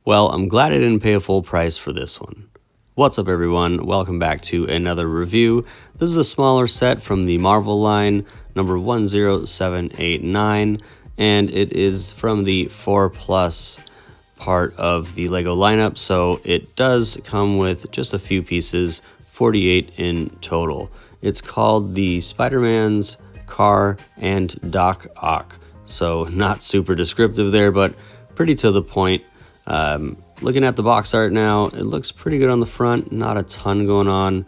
Well, I'm glad I didn't pay a full price for this one. What's up everyone, welcome back to another review. This is a smaller set from the Marvel line, number 10789, and it is from the 4 Plus part of the LEGO lineup, so it does come with just a few pieces, 48 in total. It's called the Spider-Man's Car and Doc Ock, so not super descriptive there, but pretty to the point. Looking at the box art now, it looks pretty good on the front, not a ton going on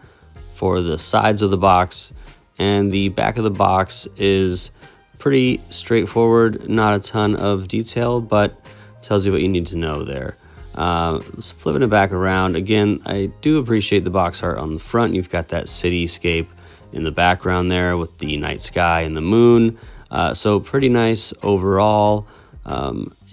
for the sides of the box, and the back of the box is pretty straightforward, not a ton of detail, but tells you what you need to know there. Flipping it back around, again, I do appreciate the box art on the front. You've got that cityscape in the background there with the night sky and the moon, so pretty nice overall.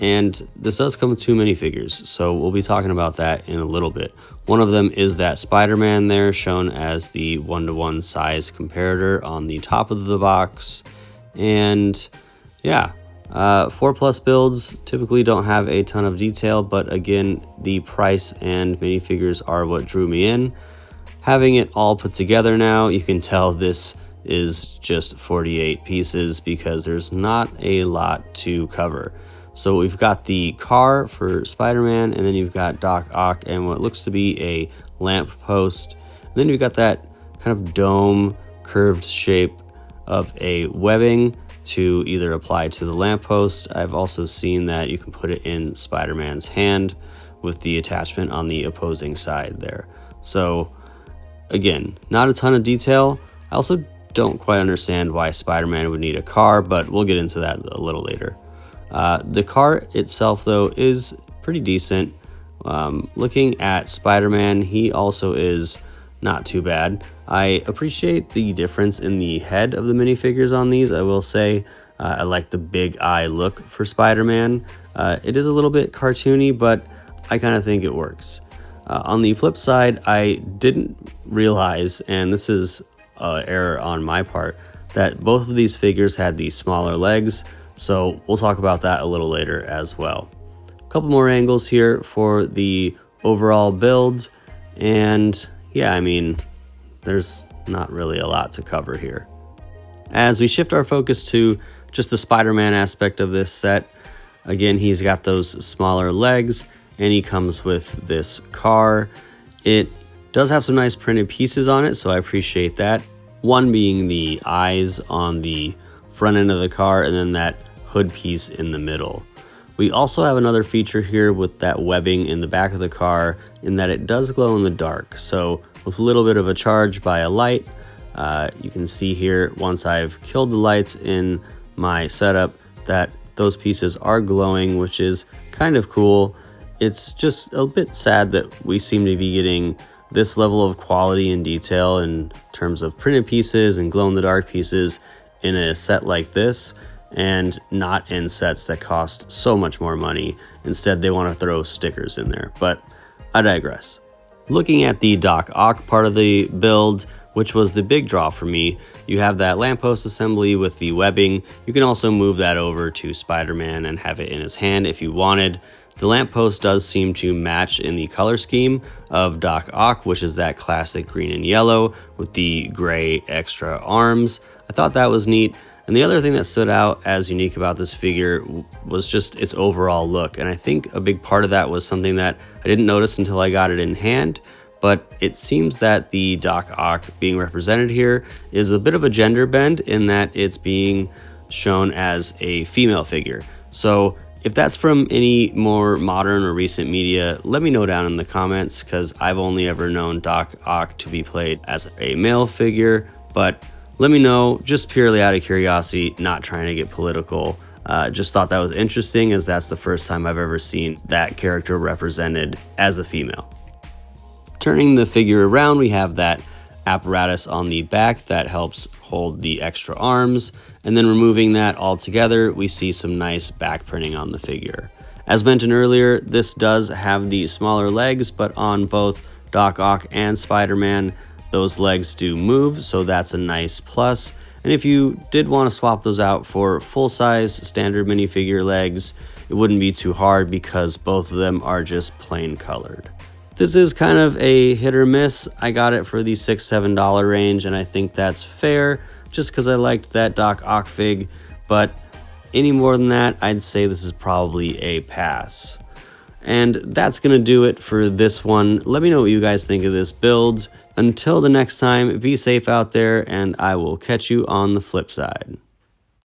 And this does come with 2 minifigures, so we'll be talking about that in a little bit. One of them is that Spider-Man there, shown as the 1-to-1 size comparator on the top of the box. And yeah, 4 Plus builds typically don't have a ton of detail, but again, the price and minifigures are what drew me in. Having it all put together now, you can tell this is just 48 pieces because there's not a lot to cover. So we've got the car for Spider-Man, and then you've got Doc Ock and what looks to be a lamp post. And then you've got that kind of dome curved shape of a webbing to either apply to the lamppost. I've also seen that you can put it in Spider-Man's hand with the attachment on the opposing side there. So again, not a ton of detail. I also don't quite understand why Spider-Man would need a car, but we'll get into that a little later. The car itself, though, is pretty decent. Looking at Spider-Man, he also is not too bad. I appreciate the difference in the head of the minifigures on these. I will say I like the big eye look for Spider-Man. It is a little bit cartoony, but I kind of think it works. On the flip side, I didn't realize, and this is an error on my part, that both of these figures had the smaller legs. So we'll talk about that a little later as well. A couple more angles here for the overall build. And yeah, I mean, there's not really a lot to cover here. As we shift our focus to just the Spider-Man aspect of this set, again, he's got those smaller legs and he comes with this car. It does have some nice printed pieces on it, so I appreciate that. One being the eyes on the front end of the car, and then that hood piece in the middle. We also have another feature here with that webbing in the back of the car, in that it does glow in the dark. So with a little bit of a charge by a light, you can see here, once I've killed the lights in my setup, that those pieces are glowing, which is kind of cool. It's just a bit sad that we seem to be getting this level of quality and detail in terms of printed pieces and glow in the dark pieces in a set like this, and not in sets that cost so much more money. Instead, they want to throw stickers in there, but I digress. Looking at the Doc Ock part of the build, which was the big draw for me, you have that lamppost assembly with the webbing. You can also move that over to Spider-Man and have it in his hand if you wanted. The lamppost does seem to match in the color scheme of Doc Ock, which is that classic green and yellow with the gray extra arms. I thought that was neat. And the other thing that stood out as unique about this figure was just its overall look. And I think a big part of that was something that I didn't notice until I got it in hand, but it seems that the Doc Ock being represented here is a bit of a gender bend, in that it's being shown as a female figure. So if that's from any more modern or recent media, let me know down in the comments, because I've only ever known Doc Ock to be played as a male figure. But let me know, just purely out of curiosity, not trying to get political. Just thought that was interesting, as that's the first time I've ever seen that character represented as a female. Turning the figure around, we have that apparatus on the back that helps hold the extra arms, and then removing that all together, we see some nice back printing on the figure. As mentioned earlier, this does have the smaller legs, but on both Doc Ock and Spider-Man, those legs do move, so that's a nice plus. And if you did want to swap those out for full-size standard minifigure legs, it it wouldn't be too hard because both of them are just plain colored. This is kind of a hit or miss. I got it for the $6-7 range, and I think that's fair just because I liked that Doc Ock fig, but any more than that, I'd say this is probably a pass. And that's going to do it for this one. Let me know what you guys think of this build. Until the next time, be safe out there, and I will catch you on the flip side.